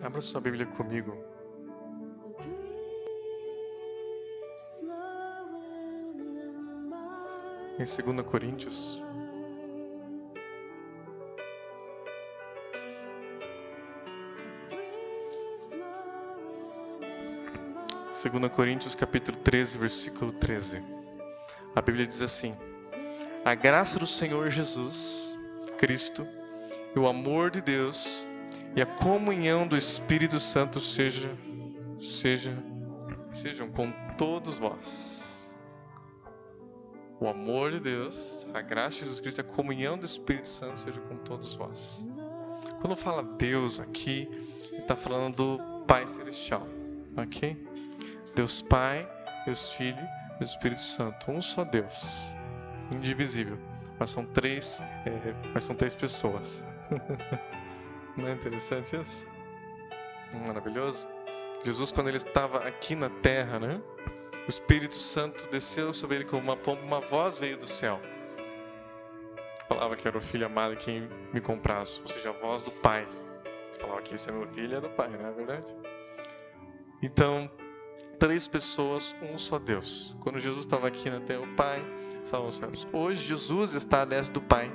Abra sua Bíblia comigo. Em 2 Coríntios. 2 Coríntios capítulo 13, versículo 13. A Bíblia diz assim: a graça do Senhor Jesus Cristo e o amor de Deus e a comunhão do Espírito Santo sejam com todos vós. O amor de Deus, a graça de Jesus Cristo e a comunhão do Espírito Santo seja com todos vós. Quando fala Deus aqui, ele está falando do Pai Celestial, ok? Deus Pai, Deus Filho e Deus Espírito Santo, um só Deus, indivisível, mas são três pessoas. Não é interessante isso? Maravilhoso. Jesus, quando ele estava aqui na terra, né? O Espírito Santo desceu sobre ele como uma pomba, uma voz veio do céu. Falava que era o Filho amado quem me comprasse, ou seja, a voz do Pai. Falava que esse é meu filho, é do Pai, não é verdade? Então, três pessoas, um só Deus. Quando Jesus estava aqui na terra, o Pai estava nos céus. Hoje, Jesus está à destra do Pai.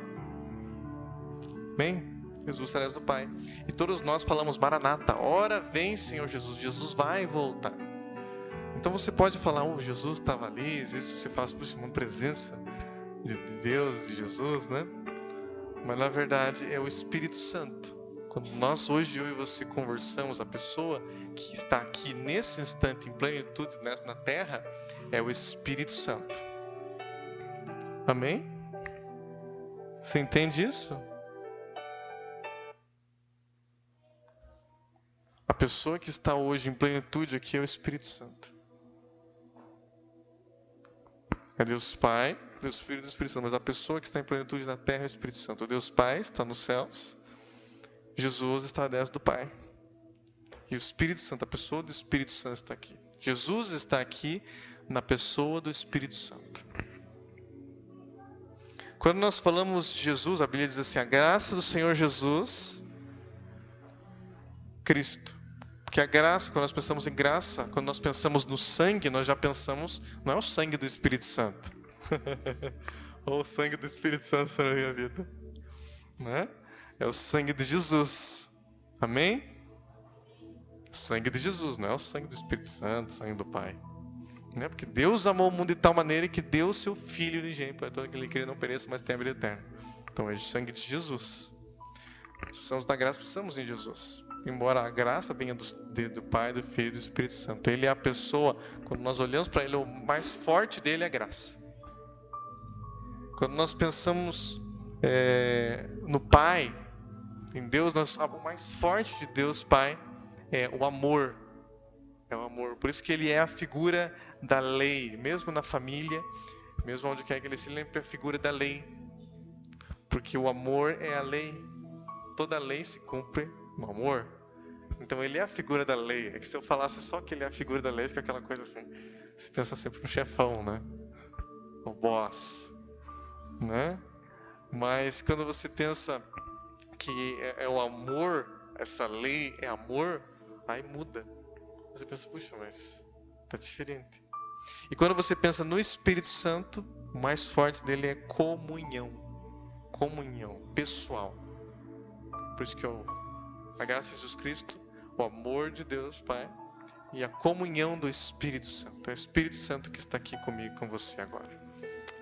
Amém? Jesus está à destra do Pai. E todos nós falamos, Maranata, ora vem, Senhor Jesus. Jesus vai voltar. Então você pode falar, Jesus estava ali. Às vezes você fala, puxa, uma presença de Deus, de Jesus, né? Mas na verdade é o Espírito Santo. Quando nós hoje, eu e você, conversamos, a pessoa que está aqui nesse instante, em plenitude na terra, é o Espírito Santo. Amém? Você entende isso? A pessoa que está hoje em plenitude aqui é o Espírito Santo. É Deus Pai, Deus Filho e Deus Espírito Santo. Mas a pessoa que está em plenitude na terra é o Espírito Santo. O Deus Pai está nos céus. Jesus está à destra do Pai. E o Espírito Santo, a pessoa do Espírito Santo está aqui. Jesus está aqui na pessoa do Espírito Santo. Quando nós falamos de Jesus, a Bíblia diz assim, a graça do Senhor Jesus Cristo. Porque a graça, quando nós pensamos em graça, quando nós pensamos no sangue, nós já pensamos, não é o sangue do Espírito Santo. Ou o sangue do Espírito Santo na minha vida. Não é? É o sangue de Jesus. Amém? O sangue de Jesus, não é o sangue do Espírito Santo, o sangue do Pai. Não é? Porque Deus amou o mundo de tal maneira que deu o seu Filho unigênito para todo aquele que ele não pereça, mas tenha vida eterna. Então é o sangue de Jesus. Precisamos da graça, precisamos em Jesus. Embora a graça venha do Pai, do Filho e do Espírito Santo. Ele é a pessoa, quando nós olhamos para ele, o mais forte dele é a graça. Quando nós pensamos no Pai, em Deus, o mais forte de Deus Pai é o amor. É o amor. Por isso que ele é a figura da lei. Mesmo na família, mesmo onde quer que ele se lembre, é a figura da lei. Porque o amor é a lei. Toda lei se cumpre no amor. Então ele é a figura da lei. É que se eu falasse só que ele é a figura da lei, fica aquela coisa assim. Você pensa sempre no chefão, né? O boss. Né? Mas quando você pensa que é o amor, essa lei é amor, aí muda. Você pensa, puxa, mas tá diferente. E quando você pensa no Espírito Santo, o mais forte dele é comunhão. Comunhão pessoal. Por isso que a graça de Jesus Cristo, o amor de Deus Pai e a comunhão do Espírito Santo. É o Espírito Santo que está aqui comigo, com você agora.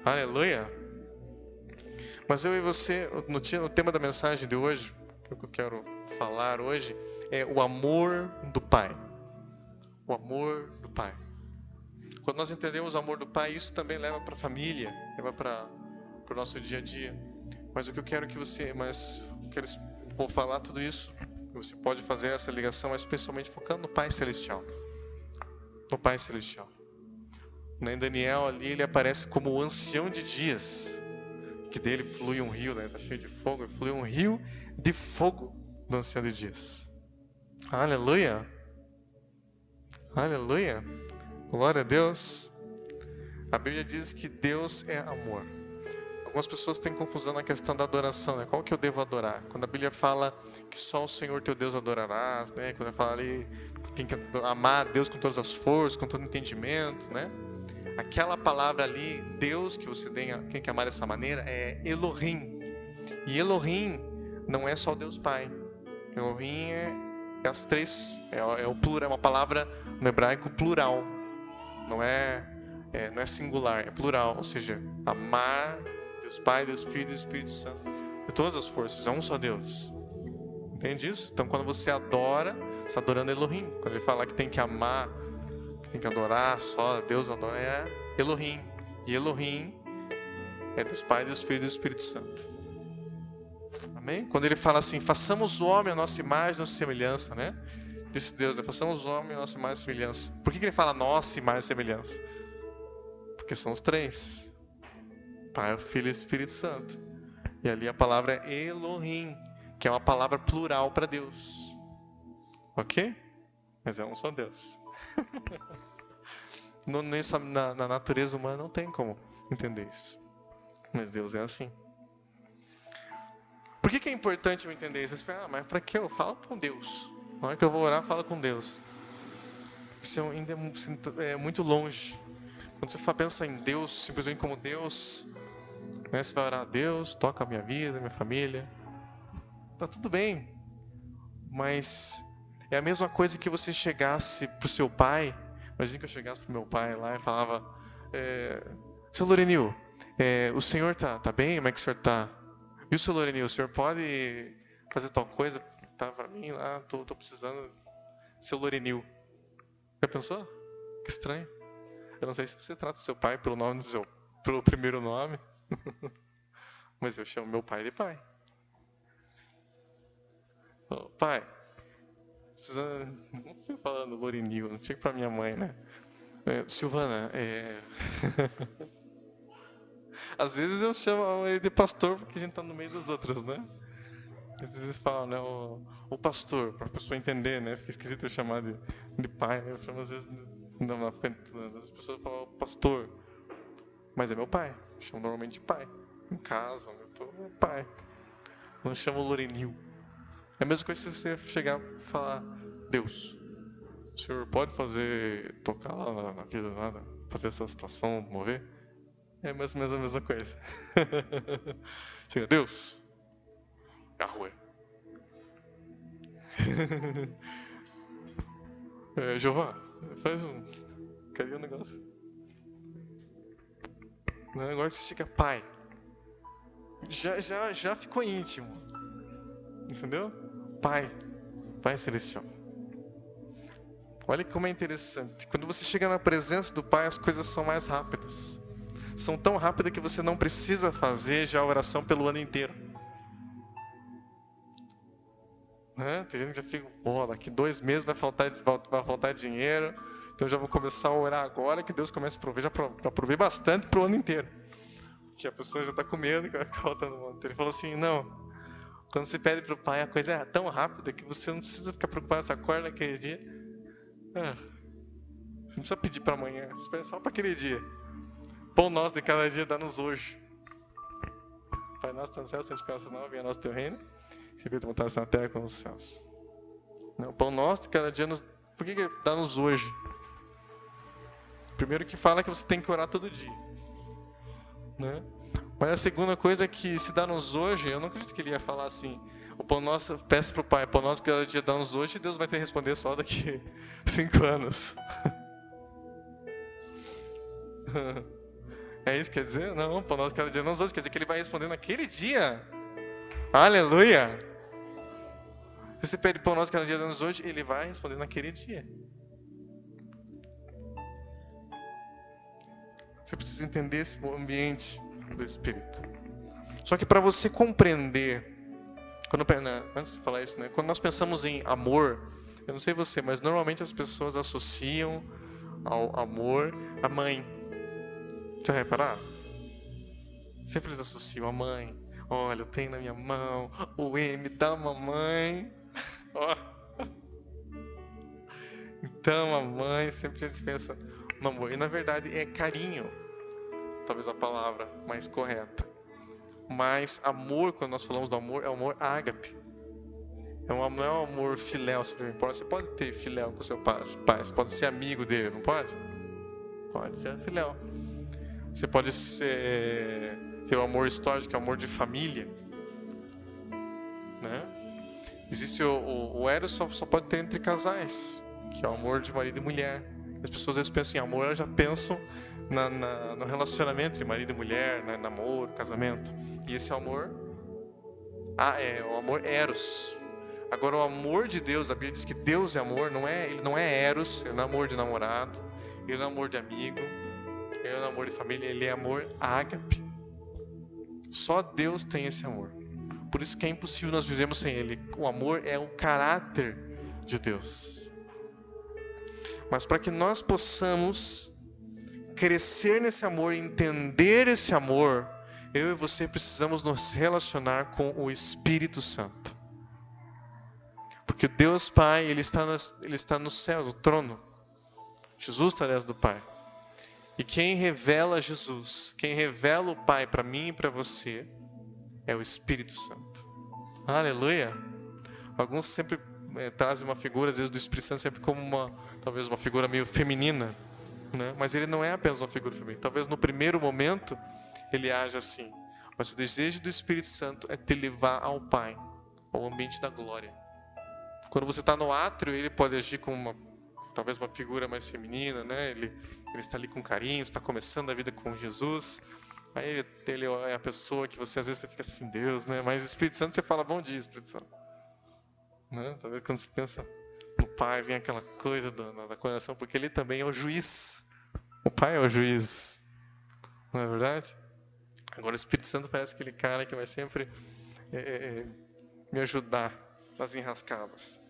Aleluia! Mas eu e você, no tema da mensagem de hoje, que eu quero falar hoje, é o amor do Pai. O amor do Pai. Quando nós entendemos o amor do Pai, isso também leva para a família, leva para o nosso dia a dia. Mas o que eu quero que você... Vou falar tudo isso, você pode fazer essa ligação, especialmente focando no Pai Celestial. No Pai Celestial. Em Daniel ali, ele aparece como o ancião de dias. Que dele flui um rio, né? Está cheio de fogo, flui um rio de fogo do ancião de dias. Aleluia! Aleluia! Glória a Deus! A Bíblia diz que Deus é amor. Algumas pessoas têm confusão na questão da adoração, né? Qual que eu devo adorar? Quando a Bíblia fala que só o Senhor teu Deus adorarás, né? Quando fala ali que tem que amar a Deus com todas as forças, com todo entendimento, né? Aquela palavra ali, Deus, que você tem que amar dessa maneira, é Elohim. E Elohim não é só Deus Pai. Elohim é as três, é o plural, é uma palavra no hebraico plural. Não é singular, é plural. Ou seja, amar Deus Pai, Deus Filho e Deus Espírito Santo. De todas as forças, é um só Deus. Entende isso? Então quando você adora, você está adorando Elohim. Quando ele fala que tem que amar, que tem que adorar só Deus, adora, é Elohim. E Elohim é Deus Pai, Deus Filho e Deus Espírito Santo. Amém? Quando ele fala assim, façamos o homem a nossa imagem, a nossa semelhança, né? Disse Deus, né? Façamos o homem a nossa imagem e semelhança. Por que ele fala nossa imagem e semelhança? Porque são os três. Pai, o Filho e o Espírito Santo. E ali a palavra é Elohim, que é uma palavra plural para Deus. Ok? Mas é um só Deus. Na natureza humana não tem como entender isso. Mas Deus é assim. Por que é importante eu entender isso? Você pensa, mas para que eu falo com Deus? Na hora que eu vou orar, falo com Deus. Isso ainda é muito longe. Quando você pensa em Deus, simplesmente como Deus, né? Você vai orar a Deus, toca a minha vida, minha família. Tá tudo bem. Mas é a mesma coisa que você chegasse pro seu pai. Imagina que eu chegasse pro meu pai lá e falava, seu Lorenil, o senhor tá bem? Como é que o senhor tá? E o seu Lorenil, o senhor pode fazer tal coisa? Tá para mim lá, tô precisando. Seu Lorenil. Já pensou? Que estranho. Eu não sei se você trata seu pai pelo nome pelo primeiro nome. Mas eu chamo meu pai de pai. Oh, pai, não fico falando Lorenil, não fico para minha mãe, né? Silvana, Às vezes eu chamo ele de pastor porque a gente tá no meio das outras, né? Às vezes falam, né? O pastor, para a pessoa entender, né? Fica esquisito eu chamar de pai, né? Eu chamo às vezes na frente das pessoas falam pastor. Mas é meu pai. Eu chamo normalmente de pai. Em casa, meu pai. Não chamo Lorenil. É a mesma coisa se você chegar e falar, Deus, o senhor pode tocar lá na vida, nada, fazer essa situação mover? É mais ou menos a mesma coisa. Chega, Deus, Yahweh. Jeová, cadê o negócio? Não, agora você chega, pai. Já ficou íntimo. Entendeu? Pai Celestial. Olha como é interessante. Quando você chega na presença do Pai, as coisas são mais rápidas. São tão rápidas que você não precisa fazer já a oração pelo ano inteiro. Né? Tem gente que já fica, daqui 2 meses vai faltar dinheiro, então eu já vou começar a orar agora, que Deus comece a prover, para prover bastante para o ano inteiro. Que a pessoa já está com medo que vai ficar faltando o ano inteiro. Ele falou assim, não. Quando você pede para o Pai, a coisa é tão rápida que você não precisa ficar preocupado se acorda naquele dia. Você não precisa pedir para amanhã, você pede só para aquele dia. Pão nosso de cada dia, dá-nos hoje. Pai nosso, está no céu, santificado não, venha nosso teu reino. Se feito vontade na terra como nos céus. Não, pão nosso de cada dia, por que dá-nos hoje? Primeiro que fala que você tem que orar todo dia. Né? Mas a segunda coisa é que se dá-nos hoje, eu não acredito que ele ia falar assim, o pão nosso, peça para o Pai, pão nosso cada dia dá-nos hoje, e Deus vai ter que responder só daqui 5 anos. É isso que quer dizer? Não, pão nosso cada dia dá-nos hoje, quer dizer que ele vai responder naquele dia. Aleluia! Se você pede pão nosso cada dia dá-nos hoje, ele vai responder naquele dia. Você precisa entender esse ambiente do Espírito. Só que para você compreender, antes de falar isso, né? Quando nós pensamos em amor, eu não sei você, mas normalmente as pessoas associam ao amor a mãe. Já repararam? Sempre eles associam a mãe. Olha, eu tenho na minha mão o M da mamãe. Então a mãe, sempre eles pensam no amor. E na verdade é carinho. Talvez a palavra mais correta. Mas amor, quando nós falamos do amor, é o amor ágape. Não é um amor filéu, você pode ter filéu com seu pai, você pode ser amigo dele, não pode? Pode ser filéu. Você pode ter o amor histórico, que é o amor de família, né? Existe o eros, só pode ter entre casais, que é o amor de marido e mulher. As pessoas às vezes pensam em amor, elas já pensam no relacionamento entre marido e mulher, né? Namoro, casamento. E esse amor é o amor eros. Agora, o amor de Deus, a Bíblia diz que Deus é amor, ele não é eros, ele não é amor de namorado, ele não é amor de amigo, ele não é amor de família, ele é amor ágape. Só Deus tem esse amor. Por isso que é impossível nós vivermos sem ele. O amor é o caráter de Deus. Mas para que nós possamos crescer nesse amor, entender esse amor, eu e você precisamos nos relacionar com o Espírito Santo. Porque Deus Pai, Ele está no céu, no trono. Jesus está atrás do Pai. E quem revela Jesus, quem revela o Pai para mim e para você, é o Espírito Santo. Aleluia! Alguns sempre trazem uma figura, às vezes, do Espírito Santo sempre como talvez uma figura meio feminina, né? Mas ele não é apenas uma figura feminina. Talvez no primeiro momento ele age assim. Mas o desejo do Espírito Santo é te levar ao Pai, ao ambiente da glória. Quando você está no átrio, ele pode agir como talvez uma figura mais feminina, né? Ele está ali com carinho, está começando a vida com Jesus. Aí ele é a pessoa que você às vezes fica assim, Deus, né? Mas o Espírito Santo você fala, bom dia, Espírito Santo. Né? Talvez quando você pensa no Pai, vem aquela coisa da condenação, porque ele também é o juiz. O Pai é o juiz. Não é verdade? Agora o Espírito Santo parece aquele cara que vai sempre me ajudar nas enrascadas.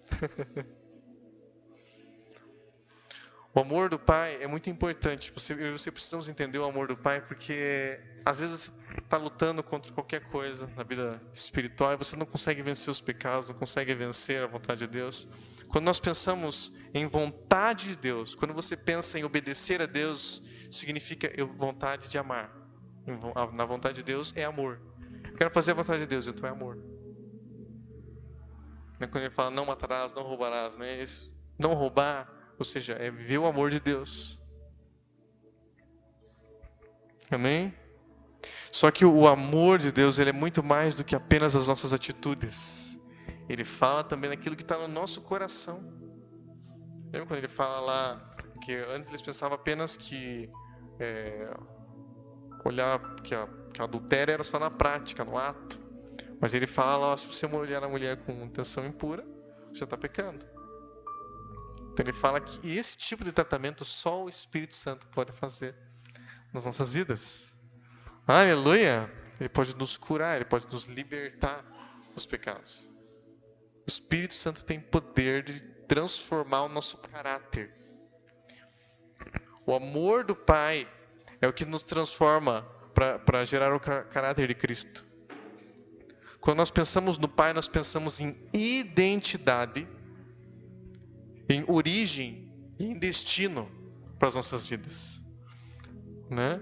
O amor do Pai é muito importante. Eu e você precisamos entender o amor do Pai, porque às vezes você está lutando contra qualquer coisa na vida espiritual e você não consegue vencer os pecados, não consegue vencer a vontade de Deus. Quando nós pensamos em vontade de Deus, quando você pensa em obedecer a Deus, significa vontade de amar. Na vontade de Deus é amor. Eu quero fazer a vontade de Deus, então é amor. Quando ele fala não matarás, não roubarás, né? Isso, não roubar, ou seja, é viver o amor de Deus. Amém? Só que o amor de Deus, ele é muito mais do que apenas as nossas atitudes. Ele fala também naquilo que está no nosso coração. Lembra quando ele fala lá que antes eles pensavam apenas que olhar que a adultério era só na prática, no ato. Mas ele fala lá, se você olhar a mulher com intenção impura, você já está pecando. Então ele fala que esse tipo de tratamento só o Espírito Santo pode fazer nas nossas vidas. Aleluia! Ele pode nos curar, ele pode nos libertar dos pecados. O Espírito Santo tem poder de transformar o nosso caráter. O amor do Pai é o que nos transforma para gerar o caráter de Cristo. Quando nós pensamos no Pai, nós pensamos em identidade, em origem e em destino para as nossas vidas, né?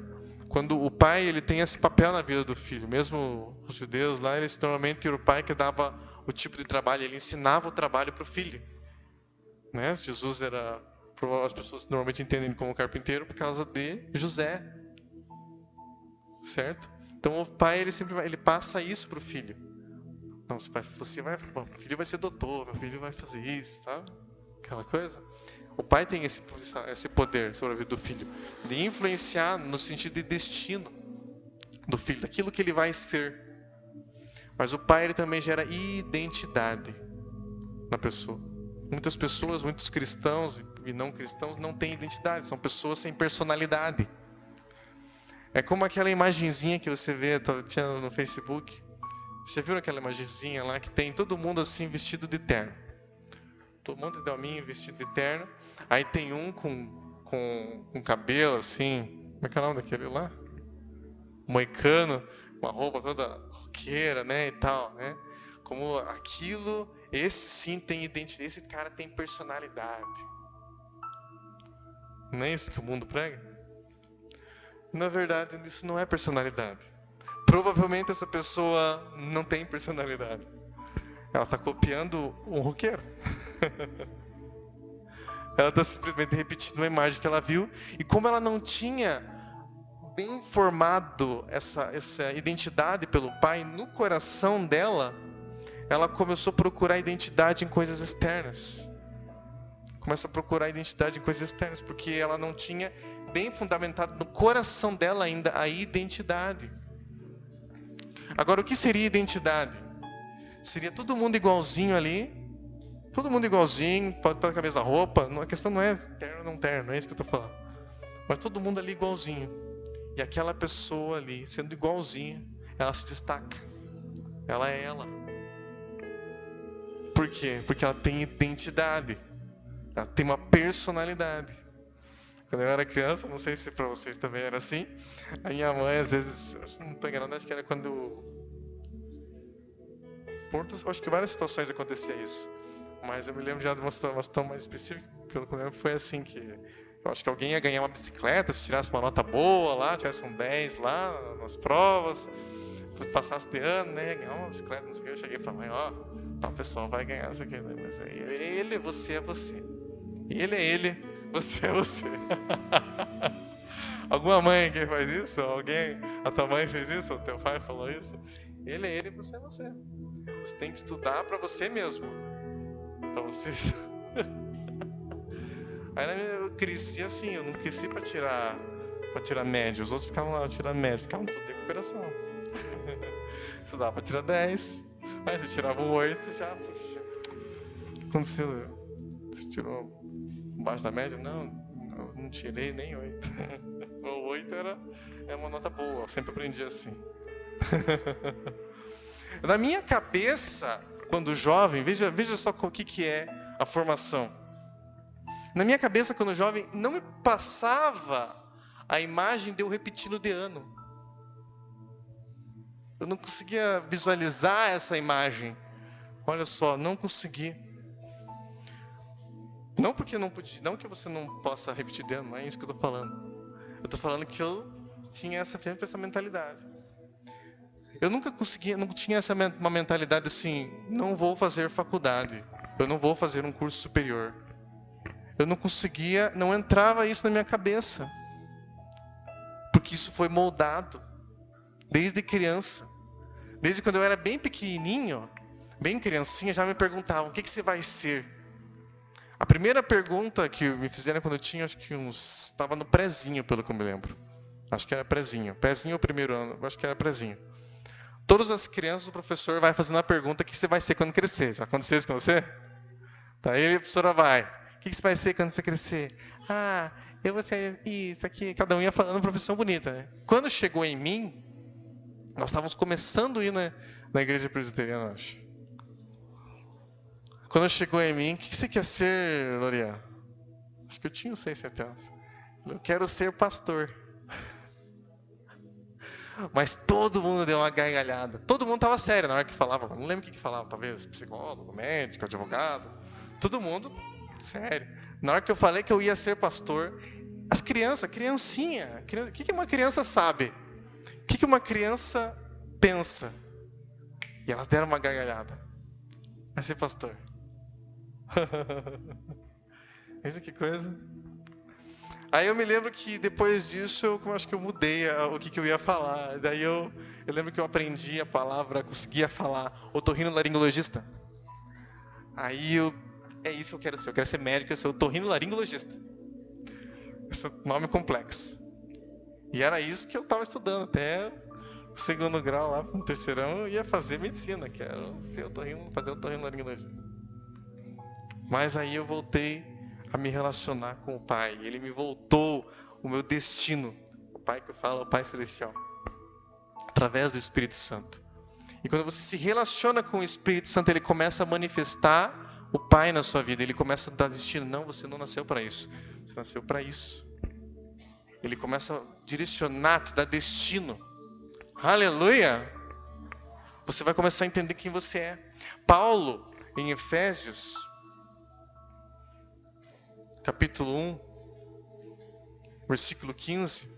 Quando o pai ele tem esse papel na vida do filho, mesmo os judeus lá, eles normalmente era o pai que dava o tipo de trabalho, ele ensinava o trabalho para o filho, né? Jesus era, as pessoas normalmente entendem como carpinteiro por causa de José, certo? Então o pai ele passa isso para o filho. Não, o filho vai ser doutor, meu filho vai fazer isso, sabe? Aquela coisa. O pai tem esse poder sobre a vida do filho, de influenciar no sentido de destino do filho, daquilo que ele vai ser. Mas o pai ele também gera identidade na pessoa. Muitas pessoas, muitos cristãos e não cristãos não têm identidade, são pessoas sem personalidade. É como aquela imagenzinha que você vê, tinha no Facebook. Você viu aquela imagenzinha lá que tem todo mundo assim vestido de terno? Todo mundo de hominho vestido de terno. Aí tem um com cabelo assim, como é que é o nome daquele lá? Moicano, uma roupa toda roqueira, né, e tal, né? Como aquilo, esse sim tem identidade, esse cara tem personalidade. Não é isso que o mundo prega? Na verdade, isso não é personalidade. provavelmente essa pessoa não tem personalidade. Ela está copiando um roqueiro. Ela está simplesmente repetindo uma imagem que ela viu. E como ela não tinha bem formado essa identidade pelo pai no coração dela, ela começou a procurar identidade em coisas externas. Começa a procurar identidade em coisas externas, porque ela não tinha bem fundamentado no coração dela ainda a identidade. Agora, o que seria identidade? Seria todo mundo igualzinho ali, todo mundo igualzinho, pode estar com a mesma roupa. A questão não é terno ou não terno, não é isso que eu estou falando. Mas todo mundo ali igualzinho. E aquela pessoa ali, sendo igualzinha, ela se destaca. Ela é ela. Por quê? Porque ela tem identidade. Ela tem uma personalidade. Quando eu era criança, não sei se para vocês também era assim, a minha mãe, às vezes, eu não estou enganado, acho que era quando... Acho que várias situações acontecia isso. Mas eu me lembro já de uma situação mais específica, pelo que eu lembro, foi assim que... Eu acho que alguém ia ganhar uma bicicleta, se tirasse uma nota boa lá, tivesse um 10 lá nas provas, passasse de ano, né, ganhar uma bicicleta, não sei o que. Eu cheguei para a mãe, ó, a pessoa vai ganhar isso aqui, né? Mas ele, você é você. Ele é ele, você é você. Alguma mãe que faz isso? Alguém, a tua mãe fez isso? O teu pai falou isso? Ele é ele, você é você. Você tem que estudar para você mesmo. Para vocês. Aí eu cresci assim, eu não cresci para tirar média. Os outros ficavam lá tirando média, ficavam tudo em recuperação. Estudava para tirar 10. Aí se eu tirava um 8, já, puxa. Aconteceu? Você tirou abaixo da média? Não tirei nem 8. O 8 era uma nota boa, eu sempre aprendi assim. Na minha cabeça, quando jovem, veja só o que é a formação. Na minha cabeça, quando jovem, não me passava a imagem de eu repetindo de ano. Eu não conseguia visualizar essa imagem. Olha só, não consegui. Não porque eu não podia, não que você não possa repetir de ano, não é isso que eu estou falando. Eu estou falando que eu tinha essa mentalidade. Eu nunca conseguia, não tinha uma mentalidade assim, não vou fazer faculdade, eu não vou fazer um curso superior. Eu não conseguia, não entrava isso na minha cabeça. Porque isso foi moldado desde criança. Desde quando eu era bem pequenininho, bem criancinha, já me perguntavam, o que você vai ser? A primeira pergunta que me fizeram quando eu tinha, acho que estava no prézinho, pelo que eu me lembro. Acho que era prézinho. Prézinho ou primeiro ano, acho que era prézinho. Todas as crianças, o professor vai fazendo a pergunta, o que você vai ser quando crescer? Já aconteceu isso com você? Daí a professora vai, o que você vai ser quando você crescer? Eu vou ser isso aqui. Cada um ia falando uma profissão bonita, né? Quando chegou em mim, nós estávamos começando a ir na igreja presbiteriana, acho. Quando chegou em mim, o que você quer ser, Lorian? Acho que eu tinha 6, 7 anos. Eu quero ser pastor. Mas todo mundo deu uma gargalhada. Todo mundo estava sério na hora que falava. Não lembro o que falava. Talvez psicólogo, médico, advogado. Todo mundo sério. Na hora que eu falei que eu ia ser pastor, as crianças, criancinha. O que uma criança sabe? O que uma criança pensa? E elas deram uma gargalhada. Vai ser pastor. Veja que coisa. Aí eu me lembro que depois disso, eu acho que eu mudei o que eu ia falar. Daí eu lembro que eu aprendi a palavra, conseguia falar otorrinolaringologista. Aí é isso que eu quero ser. Eu quero ser médico, eu sou otorrinolaringologista. Esse nome complexo. E era isso que eu estava estudando até o segundo grau lá, no terceirão, eu ia fazer medicina, que era fazer otorrinolaringologia. Mas aí eu voltei a me relacionar com o Pai. Ele me voltou o meu destino. O Pai que eu falo é o Pai Celestial. Através do Espírito Santo. E quando você se relaciona com o Espírito Santo, ele começa a manifestar o Pai na sua vida. Ele começa a dar destino. Não, você não nasceu para isso. Você nasceu para isso. Ele começa a direcionar, te dar destino. Aleluia! Você vai começar a entender quem você é. Paulo, em Efésios, capítulo 1, versículo 15.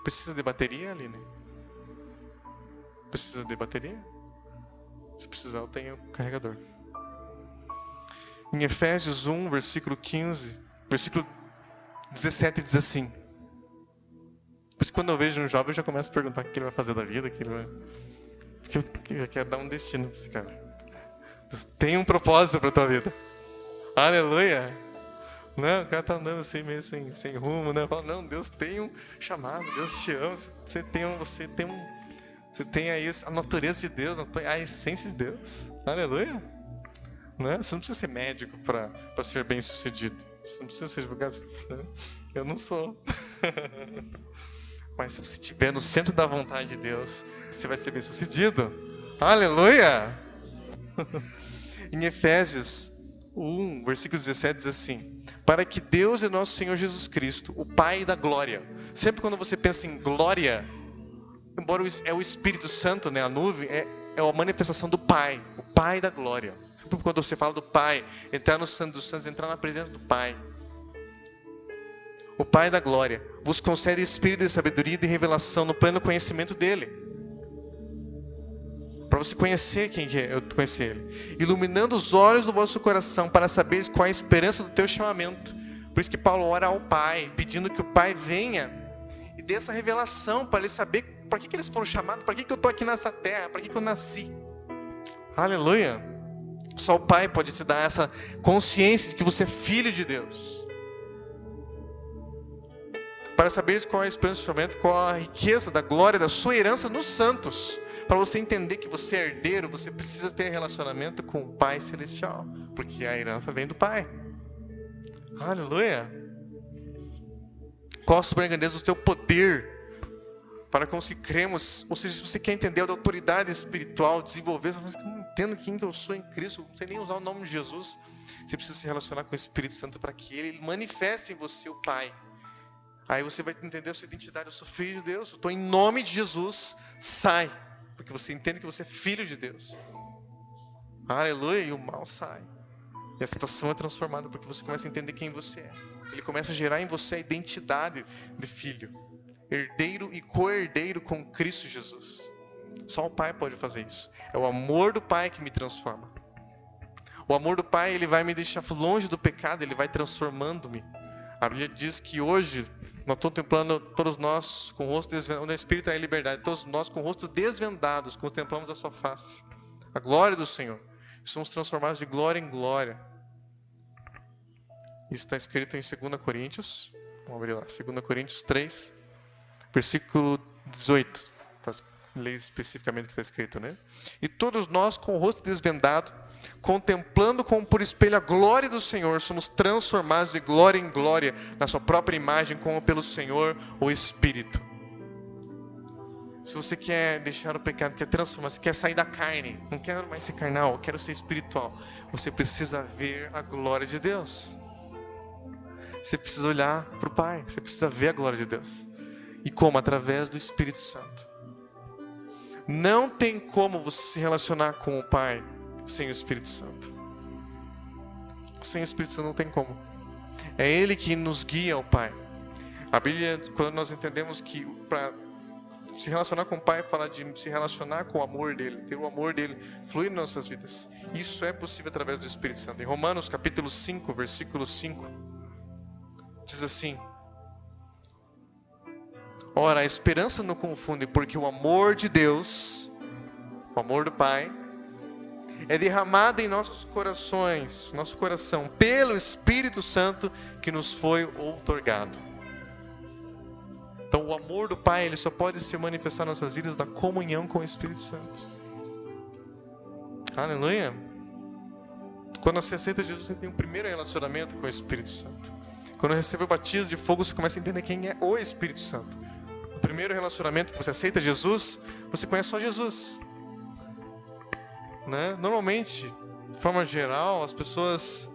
Precisa de bateria, Aline? Precisa de bateria? Se precisar, eu tenho carregador. Em Efésios 1, versículo 15, versículo 17 diz assim. Por isso, quando eu vejo um jovem, eu já começo a perguntar o que ele vai fazer da vida, que já quer dar um destino para esse cara. Deus tem um propósito para a tua vida. Aleluia! Não, o cara tá andando assim, meio sem rumo, né? Fala, não, Deus tem um chamado, Deus te ama, você tem aí a natureza de Deus, a essência de Deus. Aleluia! Né? Você não precisa ser médico para ser bem sucedido. Você não precisa ser advogado. Eu não sou. Mas se você estiver no centro da vontade de Deus, você vai ser bem sucedido. Aleluia! Em Efésios 1, versículo 17 diz assim: para que Deus e nosso Senhor Jesus Cristo, o Pai da glória. Sempre quando você pensa em glória, embora é o Espírito Santo, né, a nuvem, é a manifestação do Pai, o Pai da glória. Sempre quando você fala do Pai, entrar no Santo dos Santos, entrar na presença do Pai. O Pai da glória vos concede espírito de sabedoria e de revelação no pleno conhecimento dele. Para você conhecer quem é, eu conheci ele. Iluminando os olhos do vosso coração para saberes qual é a esperança do teu chamamento. Por isso que Paulo ora ao Pai, pedindo que o Pai venha e dê essa revelação para ele saber para que eles foram chamados, para que eu estou aqui nessa terra, para que eu nasci. Aleluia! Só o Pai pode te dar essa consciência de que você é filho de Deus. Para saberes qual é a esperança do chamamento, qual a riqueza da glória da sua herança nos santos. Para você entender que você é herdeiro, você precisa ter relacionamento com o Pai Celestial. Porque a herança vem do Pai. Aleluia! Qual a soberana grandeza do seu poder para conseguir cremos? Ou seja, se você quer entender a autoridade espiritual, desenvolver, você fala assim, não entendo quem que eu sou em Cristo, não sei nem usar o nome de Jesus. Você precisa se relacionar com o Espírito Santo para que Ele manifeste em você o Pai. Aí você vai entender a sua identidade. Eu sou filho de Deus, eu estou em nome de Jesus. Sai, porque você entende que você é filho de Deus. Aleluia, e o mal sai. E a situação é transformada porque você começa a entender quem você é. Ele começa a gerar em você a identidade de filho, herdeiro e co-herdeiro com Cristo Jesus. Só o Pai pode fazer isso. É o amor do Pai que me transforma. O amor do Pai, ele vai me deixar longe do pecado, ele vai transformando-me. A Bíblia diz que hoje nós estamos contemplando, todos nós com o rosto desvendado, onde o Espírito é a liberdade, todos nós com o rosto desvendados, contemplamos a sua face, a glória do Senhor. Somos transformados de glória em glória. Isso está escrito em 2 Coríntios, vamos abrir lá, 2 Coríntios 3, versículo 18, para ler especificamente o que está escrito, né? E todos nós com o rosto desvendado, contemplando como por espelho a glória do Senhor, somos transformados de glória em glória, na sua própria imagem, como pelo Senhor, o Espírito. Se você quer deixar o pecado, quer transformar, você quer sair da carne, não quero mais ser carnal, eu quero ser espiritual, você precisa ver a glória de Deus. Você precisa olhar para o Pai, você precisa ver a glória de Deus. E como? Através do Espírito Santo. Não tem como você se relacionar com o Pai sem o Espírito Santo. Sem o Espírito Santo não tem como. É Ele que nos guia ao Pai. A Bíblia, quando nós entendemos que para se relacionar com o Pai, fala de se relacionar com o amor dEle, ter o amor dEle fluir nas nossas vidas. Isso é possível através do Espírito Santo. Em Romanos capítulo 5, versículo 5, diz assim: ora, a esperança não confunde, porque o amor de Deus, o amor do Pai, é derramado em nossos corações, nosso coração, pelo Espírito Santo que nos foi outorgado. Então o amor do Pai, ele só pode se manifestar nas nossas vidas da comunhão com o Espírito Santo. Aleluia! Quando você aceita Jesus, você tem um primeiro relacionamento com o Espírito Santo. Quando recebe o batismo de fogo, você começa a entender quem é o Espírito Santo. O primeiro relacionamento que você aceita Jesus, você conhece só Jesus. Né? Normalmente, de forma geral, as pessoas,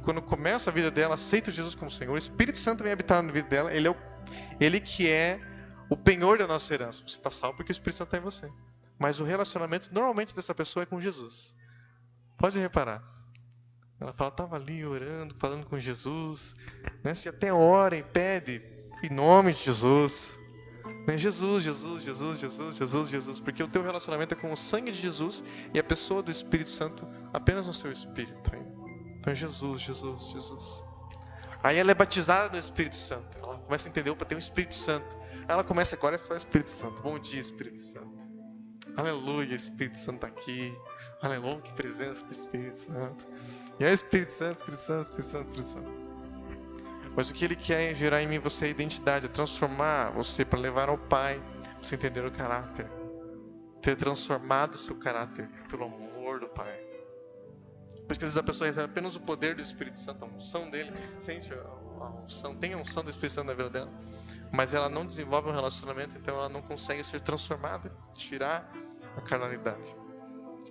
quando começam a vida dela, aceitam Jesus como Senhor. O Espírito Santo vem habitar na vida dela. Ele que é o penhor da nossa herança. Você está salvo porque o Espírito Santo está em você. Mas o relacionamento, normalmente, dessa pessoa é com Jesus. Pode reparar. Ela fala, estava ali orando, falando com Jesus. Né? Você até ora e pede em nome de Jesus. É Jesus, Jesus, Jesus, Jesus, Jesus, Jesus. Porque o teu relacionamento é com o sangue de Jesus e a pessoa do Espírito Santo apenas no seu espírito. Então é Jesus, Jesus, Jesus. Aí ela é batizada no Espírito Santo. Ela começa a entender, opa, tem um Espírito Santo. Aí ela começa agora a falar Espírito Santo. Bom dia, Espírito Santo. Aleluia, Espírito Santo está aqui. Aleluia, que presença do Espírito Santo. E aí, Espírito Santo, Espírito Santo, Espírito Santo, Espírito Santo. Mas o que Ele quer é gerar em mim você a identidade, é transformar você para levar ao Pai, para você entender o caráter. Ter transformado o seu caráter pelo amor do Pai. Por isso que às vezes a pessoa recebe apenas o poder do Espírito Santo, a unção dele, sente a unção, tem a unção do Espírito Santo na vida dela, mas ela não desenvolve um relacionamento, então ela não consegue ser transformada, tirar a carnalidade.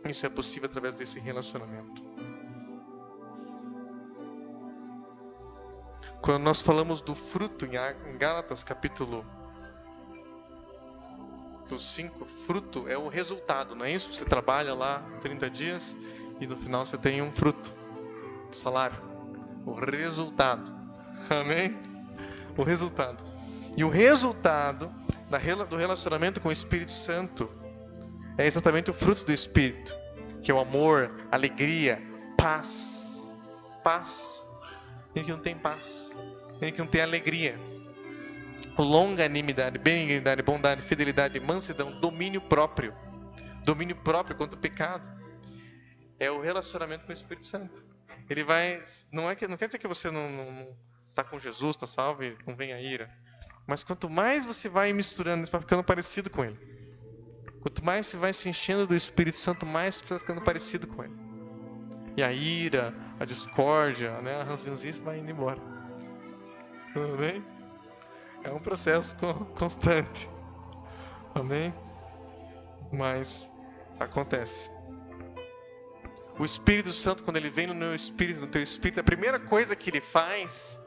Isso é possível através desse relacionamento. Quando nós falamos do fruto em Gálatas capítulo 5, fruto é o resultado, não é isso? Você trabalha lá 30 dias e no final você tem um fruto, salário, o resultado, amém? O resultado. E o resultado do relacionamento com o Espírito Santo é exatamente o fruto do Espírito, que é o amor, alegria, paz. Paz. Quem que não tem paz? Quem que não tem alegria? Longanimidade, benignidade, bondade, fidelidade, mansidão, domínio próprio. Domínio próprio contra o pecado. É o relacionamento com o Espírito Santo. Ele vai... Não quer dizer que você não está com Jesus, está salvo e não vem a ira. Mas quanto mais você vai misturando, você vai ficando parecido com Ele. Quanto mais você vai se enchendo do Espírito Santo, mais você vai ficando parecido com Ele. E a ira, a discórdia, né, a ranzinzice vai indo embora. Amém? É um processo constante. Amém? Mas acontece. O Espírito Santo, quando ele vem no meu espírito, no teu espírito, a primeira coisa que ele faz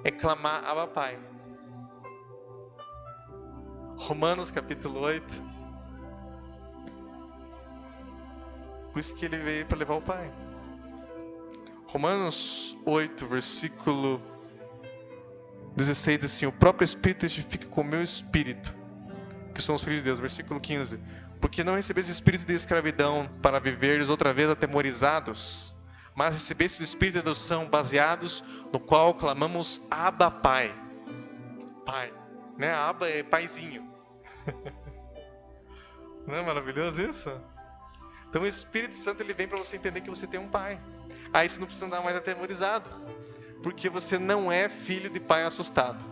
é clamar Abba Pai. Romanos capítulo 8. Por isso que ele veio para levar o Pai. Romanos 8, versículo 16, diz assim: o próprio Espírito testifica com o meu espírito que somos filhos de Deus. Versículo 15: porque não recebeste espírito de escravidão para viveres outra vez atemorizados, mas recebeste o espírito de adoção, baseados no qual clamamos Abba Pai. Pai, né? Abba é paizinho. Não é maravilhoso isso? Então o Espírito Santo ele vem para você entender que você tem um pai. Aí você não precisa andar mais atemorizado, porque você não é filho de pai assustado.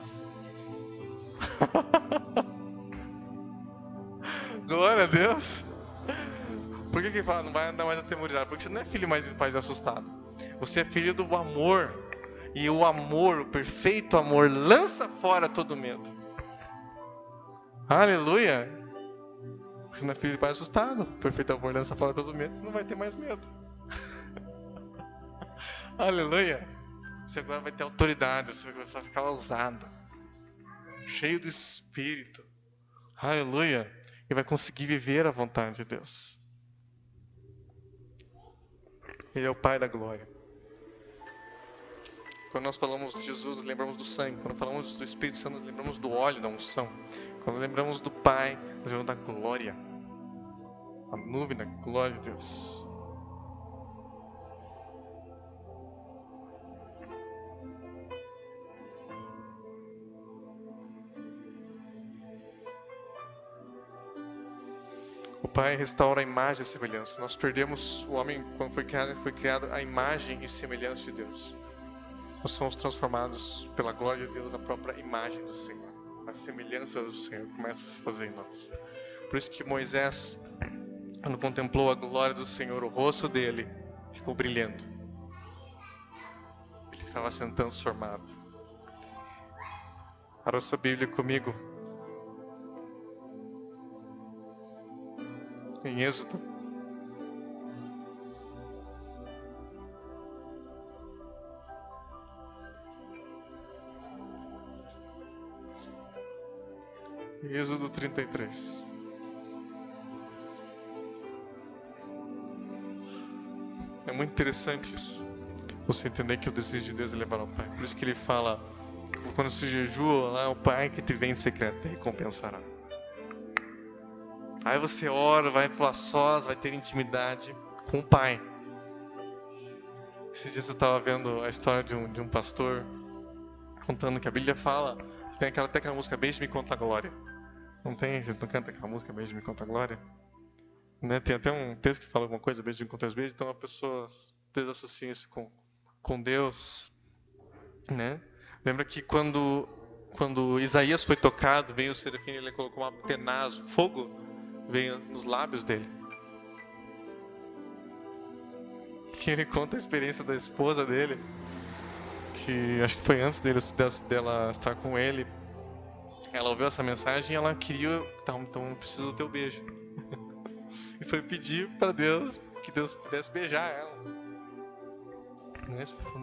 Glória a Deus. Por que fala não vai andar mais atemorizado? Porque você não é filho mais de pai assustado. Você é filho do amor. E o amor, o perfeito amor, lança fora todo medo. Aleluia. Você não é filho de pai assustado. O perfeito amor lança fora todo medo. Você não vai ter mais medo. Aleluia. Você agora vai ter autoridade. Você vai ficar ousado, cheio do Espírito. Aleluia. E vai conseguir viver a vontade de Deus. Ele é o Pai da glória. Quando nós falamos de Jesus, lembramos do sangue. Quando falamos do Espírito Santo, nós lembramos do óleo, da unção. Quando lembramos do Pai, nós lembramos da glória. A nuvem da glória de Deus. O Pai restaura a imagem e a semelhança. Nós perdemos o homem quando foi criado a imagem e semelhança de Deus. Nós somos transformados pela glória de Deus na própria imagem do Senhor. A semelhança do Senhor começa a se fazer em nós. Por isso que Moisés, quando contemplou a glória do Senhor, o rosto dele ficou brilhando. Ele estava sendo transformado. Abra sua Bíblia comigo. Em Êxodo. Êxodo 33. É muito interessante isso. Você entender que o desejo de Deus é levar ao Pai. Por isso que ele fala, quando se jejua, lá o Pai que te vem em secreto te recompensará. Aí você ora, vai para sós, vai ter intimidade com o Pai. Esses dias eu estava vendo a história de um pastor contando que a Bíblia fala, tem até aquela música Beijo Me Conta a Glória. Não tem? Vocês não cantam aquela música Beijo Me Conta a Glória? Né? Tem até um texto que fala alguma coisa, Beijo Me Conta os Beijos, então a pessoa desassociam isso com Deus. Né? Lembra que quando Isaías foi tocado, veio o serafim, ele colocou uma penazo, fogo veio nos lábios dele. E ele conta a experiência da esposa dele, que acho que foi antes dela estar com ele. Ela ouviu essa mensagem e ela queria, então eu preciso do teu beijo. E foi pedir para Deus que Deus pudesse beijar ela.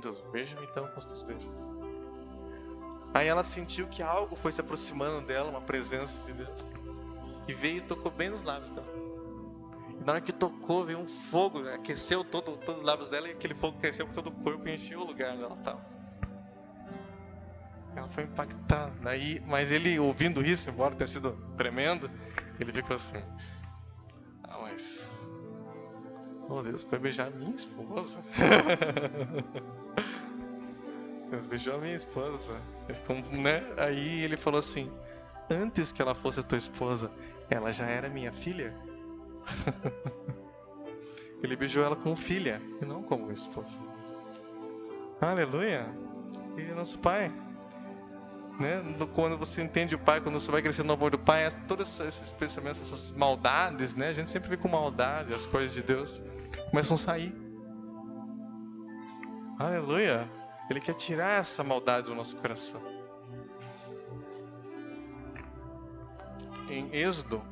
Deus, beija-me então com os teus beijos. Aí ela sentiu que algo foi se aproximando dela, uma presença de Deus. E veio e tocou bem nos lábios dela. E na hora que tocou, veio um fogo, né? Aqueceu todos os lábios dela, e aquele fogo cresceu por todo o corpo e encheu o lugar onde ela estava. Ela foi impactada. Mas ele, ouvindo isso, embora tenha sido tremendo, ele ficou assim: mas... oh Deus, foi beijar a minha esposa? Deus beijou a minha esposa. Né? Aí ele falou assim: antes que ela fosse a tua esposa, ela já era minha filha? Ele beijou ela como filha e não como esposa. Aleluia! Ele é nosso Pai. Né? Quando você entende o Pai, quando você vai crescendo no amor do Pai, todos esses pensamentos, essas maldades, né? A gente sempre vê com maldade as coisas de Deus começam a sair. Aleluia! Ele quer tirar essa maldade do nosso coração. Em Êxodo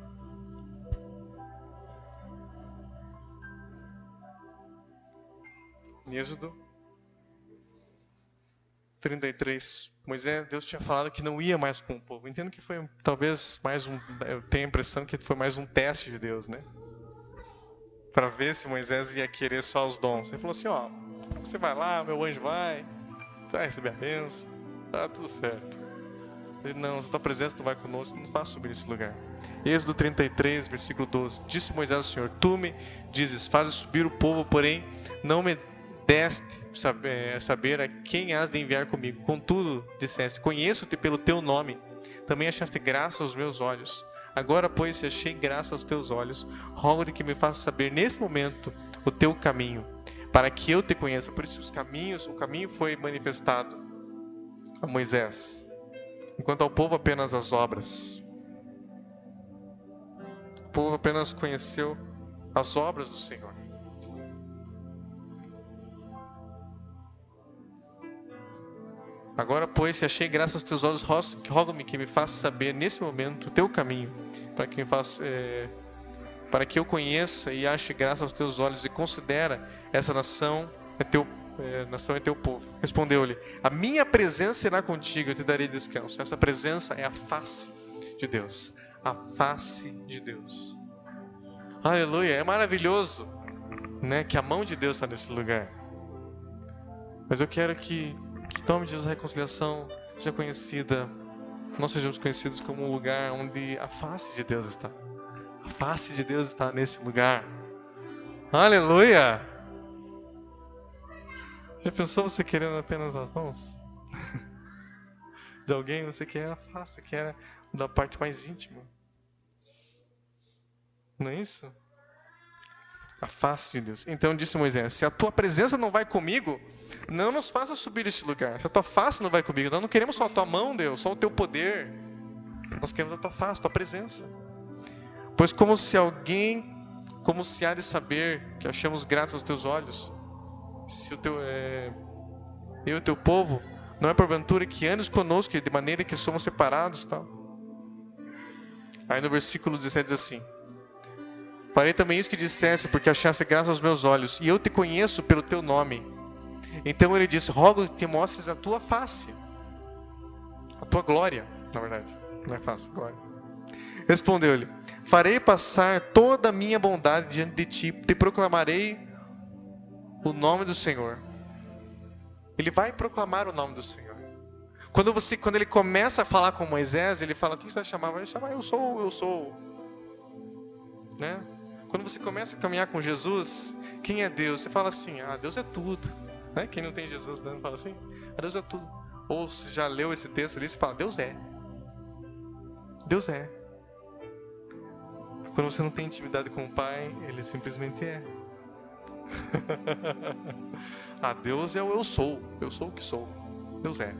33, Deus tinha falado que não ia mais com o povo. Entendo que foi talvez eu tenho a impressão que foi mais um teste de Deus, né? Para ver se Moisés ia querer só os dons. Ele falou assim: ó, você vai lá, meu anjo vai receber a bênção, tá tudo certo. Ele: não, se a tua presença não vai conosco, não vai subir nesse lugar. Êxodo 33, versículo 12. Disse Moisés ao Senhor: tu me dizes, fazes subir o povo, porém não me deste saber a quem has de enviar comigo. Contudo, disseste: conheço-te pelo teu nome, também achaste graça aos meus olhos. Agora, pois, se achei graça aos teus olhos, rogo-te que me faças saber nesse momento o teu caminho, para que eu te conheça. Por isso o caminho foi manifestado a Moisés, enquanto ao povo apenas as obras. O povo apenas conheceu as obras do Senhor. Agora, pois, se achei graça aos teus olhos, rogo-me que me faça saber nesse momento o teu caminho, para que eu conheça e ache graça aos teus olhos, e considera essa nação é teu povo. Respondeu-lhe: a minha presença será contigo, eu te darei descanso. Essa presença é a face de Deus. A face de Deus. Aleluia! É maravilhoso, né, que a mão de Deus está nesse lugar. Mas eu quero que em nome de Jesus, a reconciliação seja conhecida, nós sejamos conhecidos como um lugar onde a face de Deus está. A face de Deus está nesse lugar. Aleluia! Já pensou você querendo apenas as mãos de alguém? Você quer a face, você quer da parte mais íntima. Não é isso? A face de Deus. Então disse Moisés: se a tua presença não vai comigo, não nos faça subir deste lugar. Se a tua face não vai comigo, nós não queremos só a tua mão, Deus, só o teu poder. Nós queremos a tua face, a tua presença. Pois como se há de saber que achamos graça aos teus olhos, se eu e o teu povo, não é porventura que andes conosco de maneira que somos separados, tal. Aí no versículo 17 diz assim: farei também isso que disseste, porque achaste graça aos meus olhos, e eu te conheço pelo teu nome. Então ele disse: rogo que mostres a tua face, a tua glória, na verdade, não é face, glória. Respondeu-lhe: farei passar toda a minha bondade diante de ti, te proclamarei o nome do Senhor. Ele vai proclamar o nome do Senhor. Quando ele começa a falar com Moisés, ele fala: o que você vai chamar? Vai chamar: eu sou. né? Quando você começa a caminhar com Jesus, quem é Deus? Você fala assim, Deus é tudo. Né? Quem não tem Jesus, não fala assim, Deus é tudo. Ou se já leu esse texto ali, você fala, Deus é. Deus é. Quando você não tem intimidade com o Pai, Ele simplesmente é. Deus é o eu sou o que sou. Deus é.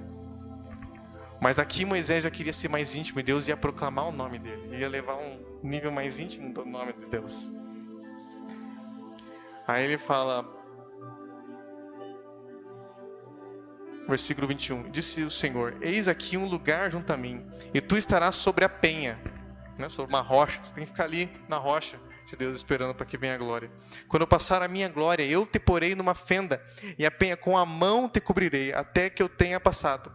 Mas aqui Moisés já queria ser mais íntimo e Deus ia proclamar o nome dele. Ia levar um nível mais íntimo do nome de Deus. Aí ele fala, versículo 21, disse o Senhor, eis aqui um lugar junto a mim, e tu estarás sobre a penha, né, sobre uma rocha, você tem que ficar ali na rocha de Deus esperando para que venha a glória. Quando eu passar a minha glória, eu te porei numa fenda, e a penha com a mão te cobrirei, até que eu tenha passado.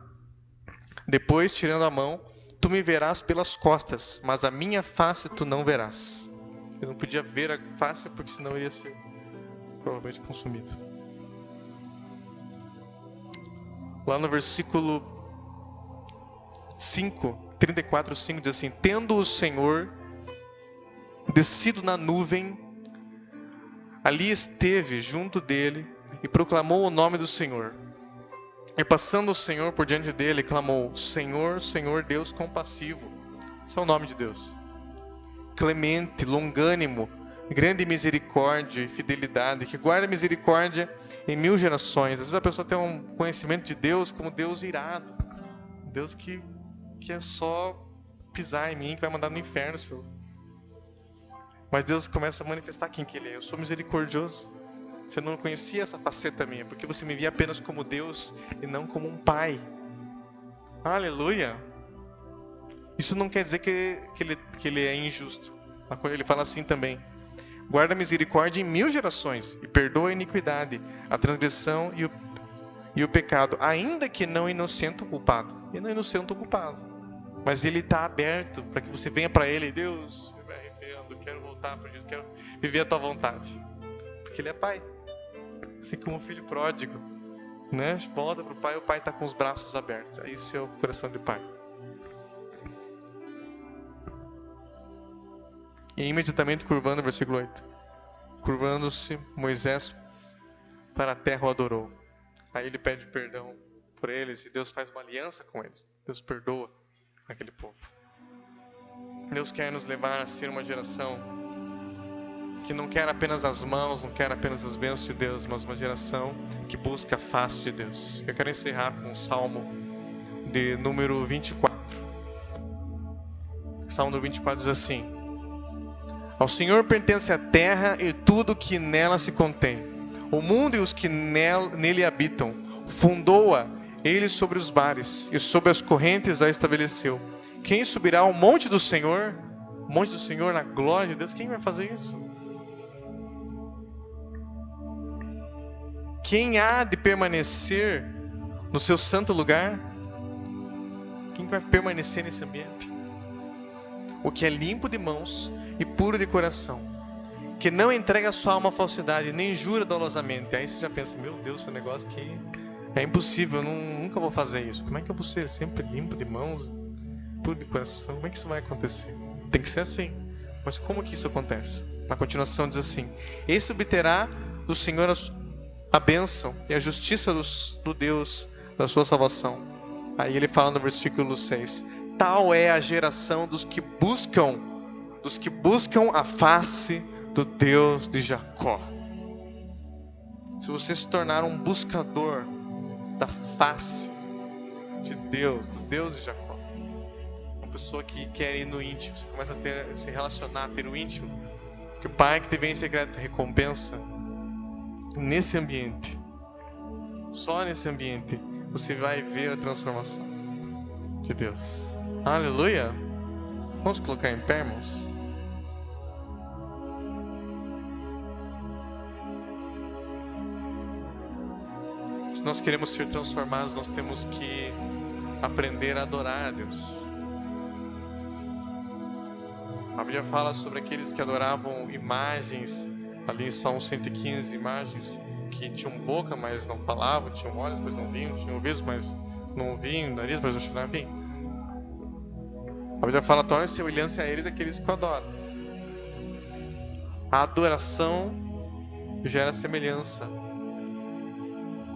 Depois, tirando a mão, tu me verás pelas costas, mas a minha face tu não verás. Eu não podia ver a face, porque senão ia ser provavelmente consumido. Lá no versículo 5, 34:5 diz assim, tendo o Senhor descido na nuvem, ali esteve junto dele e proclamou o nome do Senhor. E passando o Senhor por diante dele, clamou, Senhor, Senhor, Deus compassivo. Esse é o nome de Deus. Clemente, longânimo, grande misericórdia e fidelidade, que guarda misericórdia em 1000 gerações. Às vezes a pessoa tem um conhecimento de Deus como Deus irado. Deus que é só pisar em mim, que vai mandar no inferno. Senhor. Mas Deus começa a manifestar quem que Ele é. Eu sou misericordioso. Você não conhecia essa faceta minha, porque você me via apenas como Deus e não como um pai. Aleluia! Isso não quer dizer que ele é injusto. Ele fala assim também. Guarda misericórdia em 1000 gerações e perdoa a iniquidade, a transgressão e o pecado, ainda que não inocente o culpado. E não inocente o culpado. Mas Ele está aberto para que você venha para Ele. Deus, eu me arrependo, quero voltar para Jesus, quero viver a Tua vontade. Porque Ele é Pai. Assim como o filho pródigo, né? Volta para o Pai, o Pai está com os braços abertos. Esse é o coração de Pai. E imediatamente curvando, versículo 8. Curvando-se, Moisés para a terra o adorou. Aí ele pede perdão por eles e Deus faz uma aliança com eles. Deus perdoa aquele povo. Deus quer nos levar a ser uma geração que não quer apenas as mãos, não quer apenas as bênçãos de Deus, mas uma geração que busca a face de Deus. Eu quero encerrar com o Salmo de número 24. O Salmo 24 diz assim: ao Senhor pertence a terra e tudo que nela se contém, o mundo e os que nele habitam. Fundou-a Ele sobre os mares e sobre as correntes a estabeleceu. Quem subirá ao monte do Senhor? O monte do Senhor na glória de Deus. Quem vai fazer isso? Quem há de permanecer no seu santo lugar? Quem vai permanecer nesse ambiente? O que é limpo de mãos e puro de coração, que não entrega a sua alma à falsidade, nem jura dolosamente. Aí você já pensa, meu Deus, esse negócio aqui é impossível, eu nunca vou fazer isso. Como é que eu vou ser sempre limpo de mãos, puro de coração? Como é que isso vai acontecer? Tem que ser assim. Mas como que isso acontece? Na continuação diz assim: esse obterá do Senhor a bênção e a justiça do Deus da sua salvação. Aí ele fala no versículo 6: tal é a geração dos que buscam a face do Deus de Jacó. Se você se tornar um buscador da face de Deus, do Deus de Jacó, uma pessoa que quer ir no íntimo, você começa a se relacionar, a ter o íntimo, que o Pai que te vem em secreto recompensa. Nesse ambiente, só nesse ambiente, você vai ver a transformação de Deus. Aleluia! Vamos colocar em pé, irmãos? Se nós queremos ser transformados, nós temos que aprender a adorar a Deus. A Bíblia fala sobre aqueles que adoravam imagens. Ali em Salmo 115, imagens que tinham boca, mas não falavam, tinham olhos, mas não viam, tinham ouvidos, mas não ouviam, nariz, mas não cheiravam, enfim. A Bíblia fala, torne-se semelhança a eles aqueles que o adoram. A adoração gera semelhança.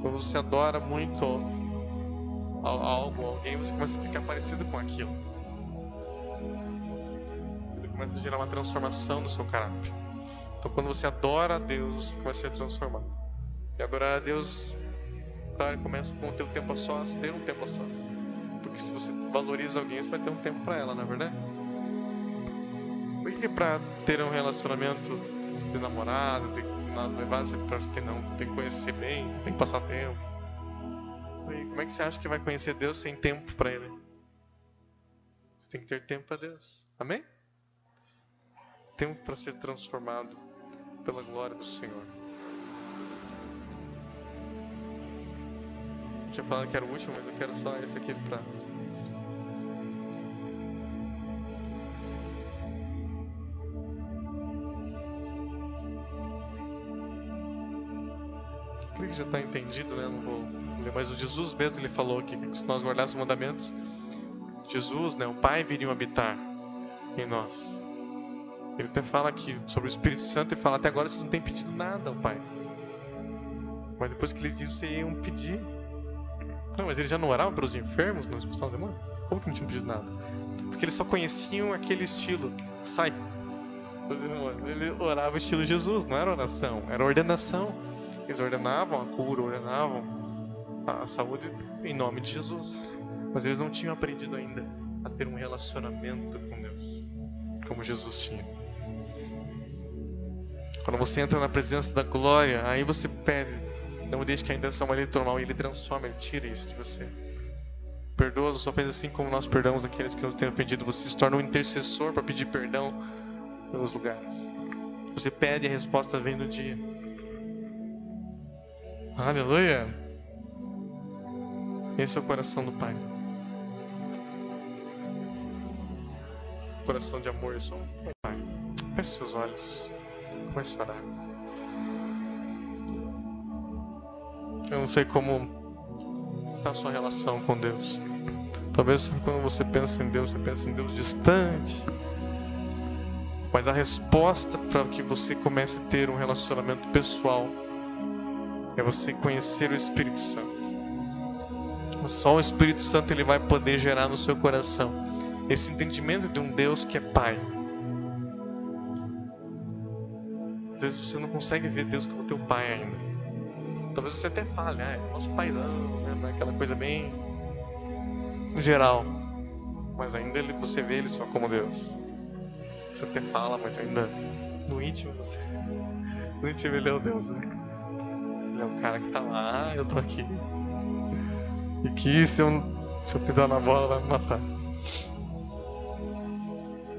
Quando você adora muito algo, alguém, você começa a ficar parecido com aquilo. Ele começa a gerar uma transformação no seu caráter. Então, quando você adora a Deus, você começa a ser transformado. E adorar a Deus, claro, começa com o teu tempo a sós, ter um tempo a sós. Porque se você valoriza alguém, você vai ter um tempo para ela, não é verdade? Por que para ter um relacionamento de namorado, de noivado, você tem que conhecer bem, tem que passar tempo? E como é que você acha que vai conhecer Deus sem tempo para Ele? Você tem que ter tempo para Deus. Amém? Tempo para ser transformado pela glória do Senhor. Eu tinha falado que era o último, mas eu quero só esse aqui para... Creio que já está entendido, né? Não vou ler, mas o Jesus mesmo, ele falou que se nós guardássemos os mandamentos, Jesus, né, o Pai viria habitar em nós. Ele até fala aqui sobre o Espírito Santo, ele fala, até agora vocês não têm pedido nada ao Pai. Mas depois que ele disse, vocês iam pedir. Não, mas ele já não orava para os enfermos, não expulsar o demônio? Como que não tinha pedido nada? Porque eles só conheciam aquele estilo. Sai. Ele orava o estilo Jesus, não era oração, era ordenação. Eles ordenavam a cura, ordenavam a saúde em nome de Jesus. Mas eles não tinham aprendido ainda a ter um relacionamento com Deus, como Jesus tinha. Quando você entra na presença da glória, aí você pede, não deixe que a intenção uma lei normal, e Ele transforma, Ele tira isso de você. Perdoa, só fez assim como nós perdoamos aqueles que nos têm ofendido. Você se torna um intercessor para pedir perdão pelos lugares. Você pede e a resposta vem no dia. Aleluia! Esse é o coração do Pai. Coração de amor, só Pai. Feche seus olhos. Comece a orar. Eu não sei como está a sua relação com Deus. Talvez quando você pensa em Deus, você pensa em Deus distante. Mas a resposta para que você comece a ter um relacionamento pessoal é você conhecer o Espírito Santo. Só o Espírito Santo ele vai poder gerar no seu coração esse entendimento de um Deus que é Pai. Às vezes você não consegue ver Deus como teu Pai ainda. Talvez você até fale, nosso paizão, né? Aquela coisa bem geral. Mas ainda você vê Ele só como Deus. Você até fala, mas ainda no íntimo no íntimo Ele é o Deus, né? Ele é o cara que tá lá, eu tô aqui. E que se eu pisar na bola vai me matar.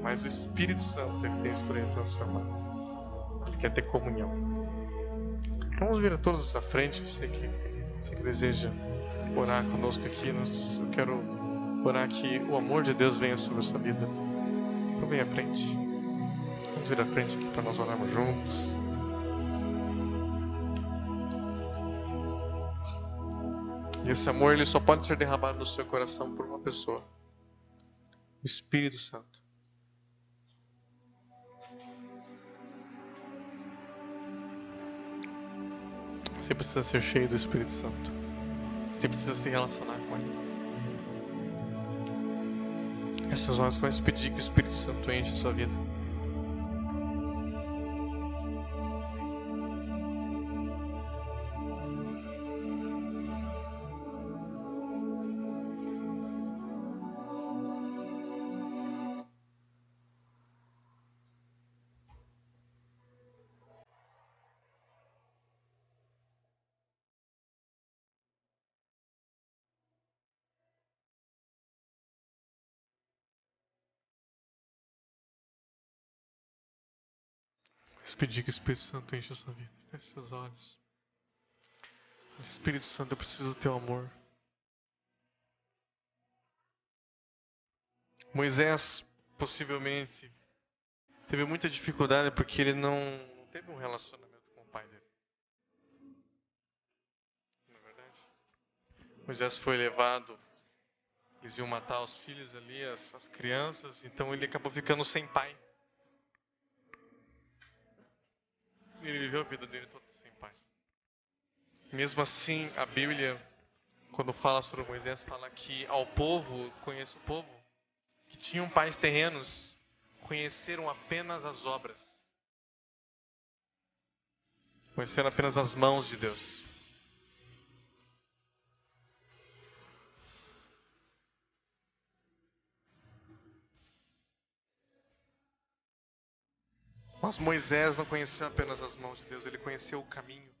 Mas o Espírito Santo, ele tem esse poder de transformar. Ele quer ter comunhão. Vamos vir a todos à frente. Você que deseja orar conosco aqui, eu quero orar que o amor de Deus venha sobre a sua vida. Então vem à frente. Vamos vir à frente aqui para nós orarmos juntos. E esse amor ele só pode ser derramado no seu coração por uma pessoa. O Espírito Santo. Você precisa ser cheio do Espírito Santo. Você precisa se relacionar com Ele. Esses olhos começam a pedir que o Espírito Santo enche a sua vida. Pedir que o Espírito Santo enche a sua vida. Feche seus olhos. Espírito Santo, eu preciso do teu amor. Moisés possivelmente teve muita dificuldade porque ele não teve um relacionamento com o pai dele. Não é verdade? Moisés foi levado, eles iam matar os filhos ali, as crianças, então ele acabou ficando sem pai. Ele viveu a vida dele toda sem pai. Mesmo assim, a Bíblia, quando fala sobre Moisés, fala que ao povo, conhece o povo, que tinham pais terrenos, conheceram apenas as obras. Conheceram apenas as mãos de Deus. Mas Moisés não conheceu apenas as mãos de Deus, ele conheceu o caminho.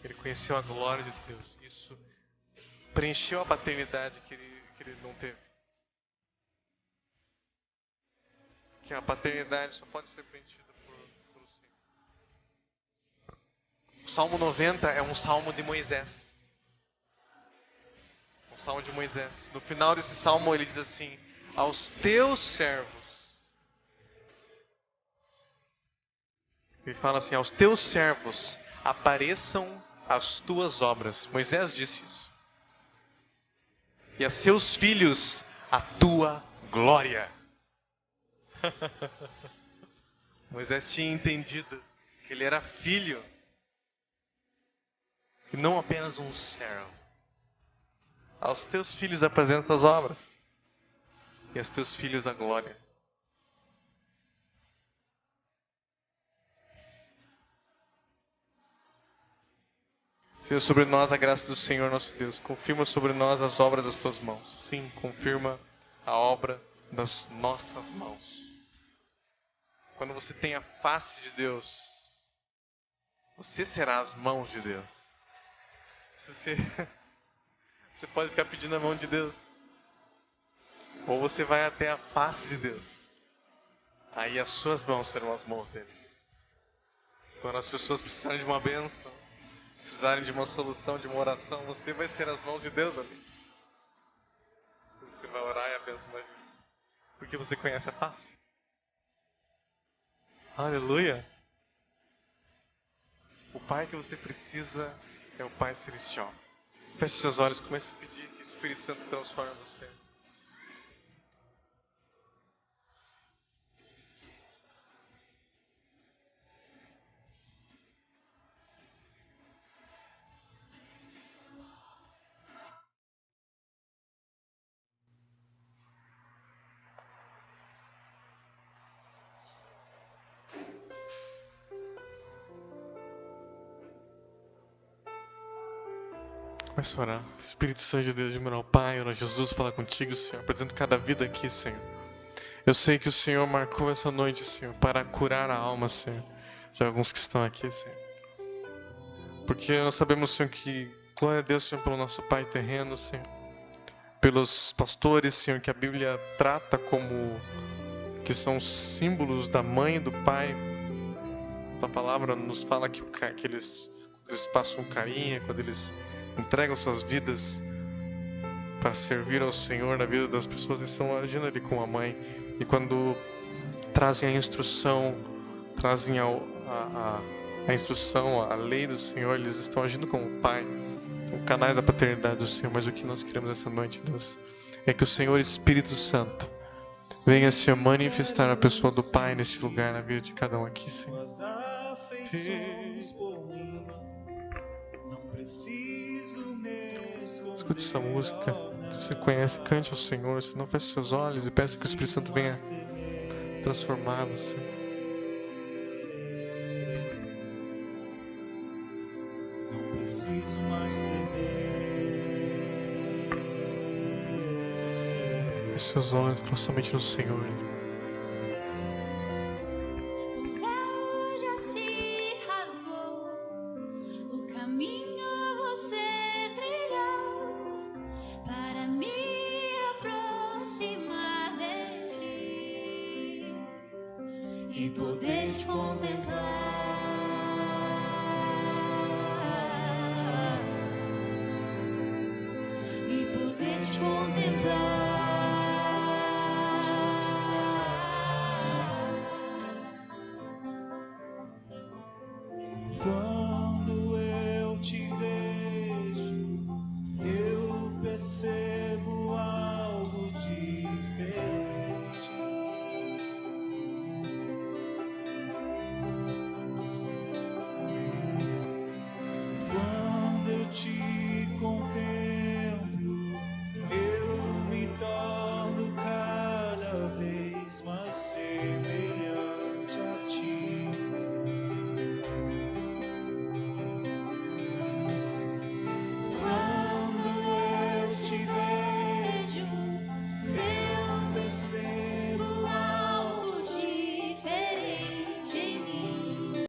Ele conheceu a glória de Deus. Isso preencheu a paternidade que ele não teve. Que a paternidade só pode ser preenchida por Senhor. O Salmo 90 é um salmo de Moisés. Um salmo de Moisés. No final desse salmo ele diz assim: aos teus servos. Ele fala assim: aos teus servos apareçam as tuas obras. Moisés disse isso. E a seus filhos a tua glória. Moisés tinha entendido que ele era filho e não apenas um servo. Aos teus filhos apresenta as obras e aos teus filhos a glória. Seja sobre nós a graça do Senhor nosso Deus. Confirma sobre nós as obras das tuas mãos. Sim, confirma a obra das nossas mãos. Quando você tem a face de Deus, você será as mãos de Deus. Você pode ficar pedindo a mão de Deus. Ou você vai até a face de Deus. Aí as suas mãos serão as mãos dele. Quando as pessoas precisarem de uma bênção, precisarem de uma solução, de uma oração, você vai ser as mãos de Deus ali. Você vai orar e a bênção vai vir. Porque você conhece a face. Aleluia. O Pai que você precisa é o Pai Celestial. Feche seus olhos e comece a pedir que o Espírito Santo transforme você. Comece a orar. Espírito Santo de Deus, de meu Pai, ora Jesus, fala contigo, Senhor. Apresento cada vida aqui, Senhor. Eu sei que o Senhor marcou essa noite, Senhor, para curar a alma, Senhor, de alguns que estão aqui, Senhor. Porque nós sabemos, Senhor, que glória a Deus, Senhor, pelo nosso Pai terreno, Senhor. Pelos pastores, Senhor, que a Bíblia trata como que são símbolos da mãe e do pai. A palavra nos fala que eles passam carinho, quando eles entregam suas vidas para servir ao Senhor na vida das pessoas, eles estão agindo ali com a mãe. E quando trazem a instrução, trazem a instrução, a lei do Senhor, eles estão agindo como o Pai. São canais da paternidade do Senhor. Mas o que nós queremos essa noite, Deus, é que o Senhor Espírito Santo venha se manifestar a pessoa do Pai nesse lugar, na vida de cada um aqui, Senhor. Escute essa música. Se você conhece, cante ao Senhor. Se não, feche seus olhos e peça que o Espírito Santo venha transformar você. Não preciso mais temer. Feche seus olhos somente no Senhor. E poder te contemplar, e poder te contemplar. Quando eu te vejo, eu percebo algo diferente. vez mais ser